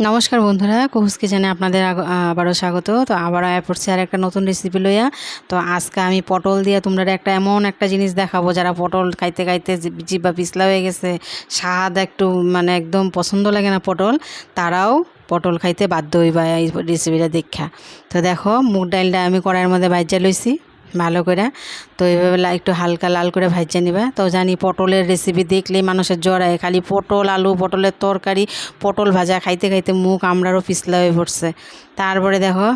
নমস্কার বন্ধুরা, কুহুস কিচেনে আপনাদের আবারও স্বাগত। তো আবারও আয়া পড়ছি আর একটা নতুন রেসিপি লইয়া। তো আজকে আমি পটল দিয়ে তোমরা একটা এমন একটা জিনিস দেখাবো, যারা পটল খাইতে খাইতে জিব্বা পিছলা হয়ে গেছে, স্বাদ একটু মানে একদম পছন্দ লাগে না পটল, তারাও পটল খাইতে বাধ্য হইবা এই রেসিপিটা দেখা। তো দেখো, মুগ ডালটা আমি কড়াইয়ের মধ্যে ভাজা লইছি ভালো করে। তো এইভাবে একটু হালকা লাল করে ভাজা নিবা। তো জানি পটলের রেসিপি দেখলেই মানুষের জড়ায়, খালি পটল আলু পটলের তরকারি, পটল ভাজা খাইতে খাইতে মুখ আমরারও পিছলা হয়ে পড়ছে। তারপরে দেখো,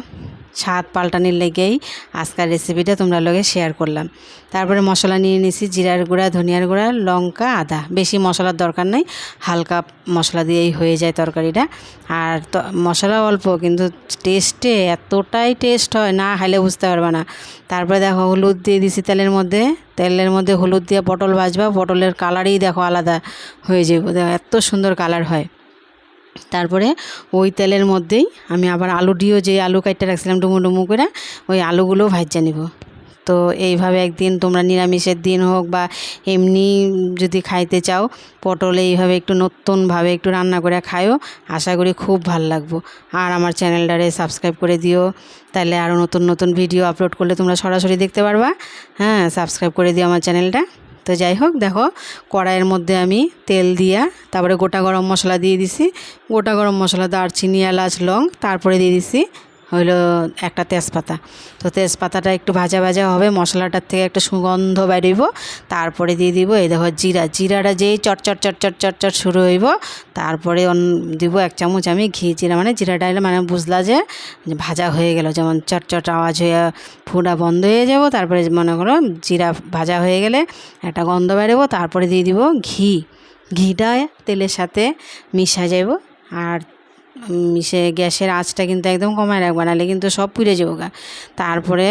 স্বাদ পাল্টানির লেগেই আজকের রেসিপিটা তোমরা লগে শেয়ার করলাম। তারপরে মশলা নিয়ে নিয়েছি, জিরার গুঁড়া, ধনিয়ার গুঁড়া, লঙ্কা, আদা। বেশি মশলার দরকার নেই, হালকা মশলা দিয়েই হয়ে যায় তরকারিটা। আর মশলা অল্প, কিন্তু টেস্টে এতটাই টেস্ট হয়, না খাইলে বুঝতে পারবে না। তারপরে দেখো, হলুদ দিয়ে দিছি তেলের মধ্যে হলুদ দিয়ে পটল ভাজবা। পটলের কালারই দেখো আলাদা হয়ে যাবে, দেখো এত সুন্দর কালার হয়। তারপরে ওই তেলের মধ্যেই আমি আবার আলু দিয়েও, যে আলু কাটতে রাখছিলাম ডুমো ডুমো করে, ওই আলুগুলোও ভাজা নিব। তো এইভাবে একদিন তোমরা নিরামিষের দিন হোক বা এমনি যদি খাইতে চাও, পটল এইভাবে একটু নতুনভাবে একটু রান্না করে খায়ও, আশা করি খুব ভাল লাগবো। আর আমার চ্যানেলটারে সাবস্ক্রাইব করে দিও, তাহলে আরও নতুন নতুন ভিডিও আপলোড করলে তোমরা সরাসরি দেখতে পারবা। হ্যাঁ, সাবস্ক্রাইব করে দিও আমার চ্যানেলটা। তো যাই হোক, দেখো কড়াইয়ের মধ্যে আমি তেল দিয়া, তারপরে গোটা গরম মশলা দিয়ে দিছি। গোটা গরম মশলা, দারচিনি, এলাচ, লং, তারপরে দিয়ে দিছি হইলো একটা তেজপাতা। তো তেজপাতাটা একটু ভাজা ভাজা হবে, মশলাটার থেকে একটা সুগন্ধ বেরোইব। তারপরে দিয়ে দিব এই দেখো জিরাটা যেই চটচট চটচট চটচট শুরু হইব, তারপরে দিব 1 চামচ আমি ঘি। জিরা মানে জিরাটা এলে মানে বুঝলা যে ভাজা হয়ে গেল, যেমন চটচট আওয়াজ হয়ে ফুটা বন্ধ হয়ে যাব। তারপরে মনে করো জিরা ভাজা হয়ে গেলে একটা গন্ধ বেরোবো, তারপরে দিয়ে দিব ঘিটা তেলের সাথে মিশা যাব। আর মিশে গ্যাসের আঁচটা কিন্তু একদম কমায় রাখবা, নাহলে কিন্তু সব পুড়ে যাবো গা। তারপরে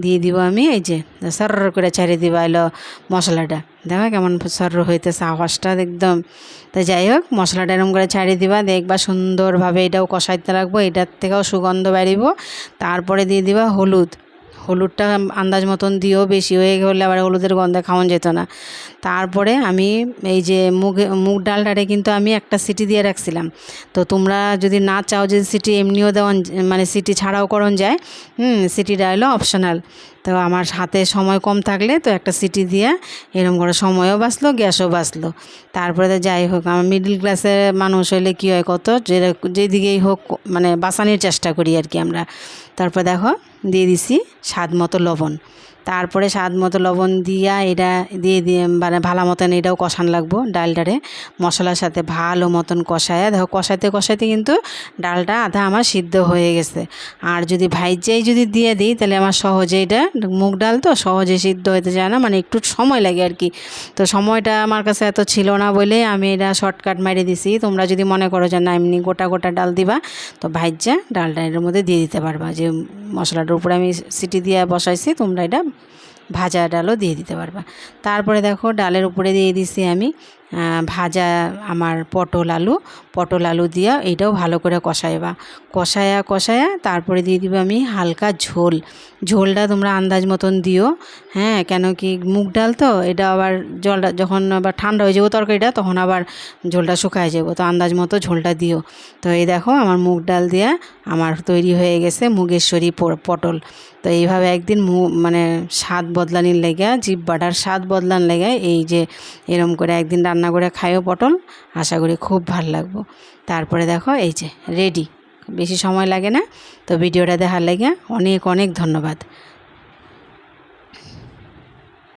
দিয়ে দিব আমি এই যে সর করে ছাড়িয়ে দিবা এলো মশলাটা। দেখো কেমন সর হইতেছে আওয়াজটা একদম। তো যাই হোক, মশলাটা এরকম করে ছাড়িয়ে দিবা, দেখবা সুন্দরভাবে এটাও কষাইতে রাখবো, এটার থেকেও সুগন্ধ বেরিব। তারপরে দিয়ে দিবা হলুদটা আন্দাজ মতন দিও, বেশি হয়ে গেলে আবার হলুদের গন্ধে খাওয়ান যেত না। তারপরে আমি এই যে মুগ ডালটারে কিন্তু আমি একটা সিটি দিয়ে রাখছিলাম। তো তোমরা যদি না চাও যে সিটি এমনিও দেওয়ান, মানে সিটি ছাড়াও করন যায়, সিটিটা হলো অপশনাল। তো আমার হাতে সময় কম থাকলে তো একটা সিটি দিয়ে এরকম করে সময়ও বাঁচলো, গ্যাসও বাঁচলো। তারপরে তো যাই হোক, আমার মিডল ক্লাসের মানুষ হইলে কী হয়, কত যেদিকেই হোক মানে বাঁচানোর চেষ্টা করি আর কি আমরা। তারপর দেখো দিয়ে দিছি স্বাদ মতো লবণ। তারপরে স্বাদ মতো লবণ দিয়া এটা দিয়ে মানে ভালো মতন এটাও কষান লাগবো ডালটারে মশলার সাথে ভালো মতন কষায়। দেখো কষাইতে কষাইতে কিন্তু ডালটা আধা আমার সিদ্ধ হয়ে গেছে। আর যদি ভাইজাই যদি দিয়ে দিই, তাহলে আমার সহজে এটা মুগ ডাল তো সহজে সিদ্ধ হতে যায় না, মানে একটু সময় লাগে আর কি। তো সময়টা আমার কাছে এত ছিল না বলে আমি এটা শর্টকাট মারিয়ে দিছি। তোমরা যদি মনে করো যে না এমনি গোটা গোটা ডাল দিবা, তো ভাইজা ডালটা এর মধ্যে দিয়ে দিতে পারবা। যে মশলাটার উপরে আমি সিটি দিয়ে বসাইছি, তোমরা এটা ভাজা ডালও দিয়ে দিতে পারবা। তারপরে দেখো ডালের উপরে দিয়ে দিছি আমি ভাজা আমার পটল আলু দিয়া এটাও ভালো করে কষায়া তারপরে দিয়ে দিব আমি হালকা ঝোলটা তোমরা আন্দাজ মতন দিও। হ্যাঁ, কেন কি মুগ ডাল তো, এটা আবার জলটা যখন আবার ঠান্ডা হয়ে যাবো তরকারিটা, তখন আবার ঝোলটা শুকায় যাবো, তো আন্দাজ মতো ঝোলটা দিও। তো এই দেখো আমার মুগ ডাল দিয়া আমার তৈরি হয়ে গেছে মুগেশ্বরী পটল। তো এইভাবে একদিন মানে স্বাদ বদলানির লেগে, জিহ্বাটার স্বাদ বদলান লেগে এই যে এরম করে একদিন রান্না করে খাইও পটল, আশা করি খুব ভাল লাগবো। তারপরে দেখো এই যে রেডি, বেশি সময় লাগে না। তো ভিডিওটা দেখার লেগে অনেক অনেক ধন্যবাদ।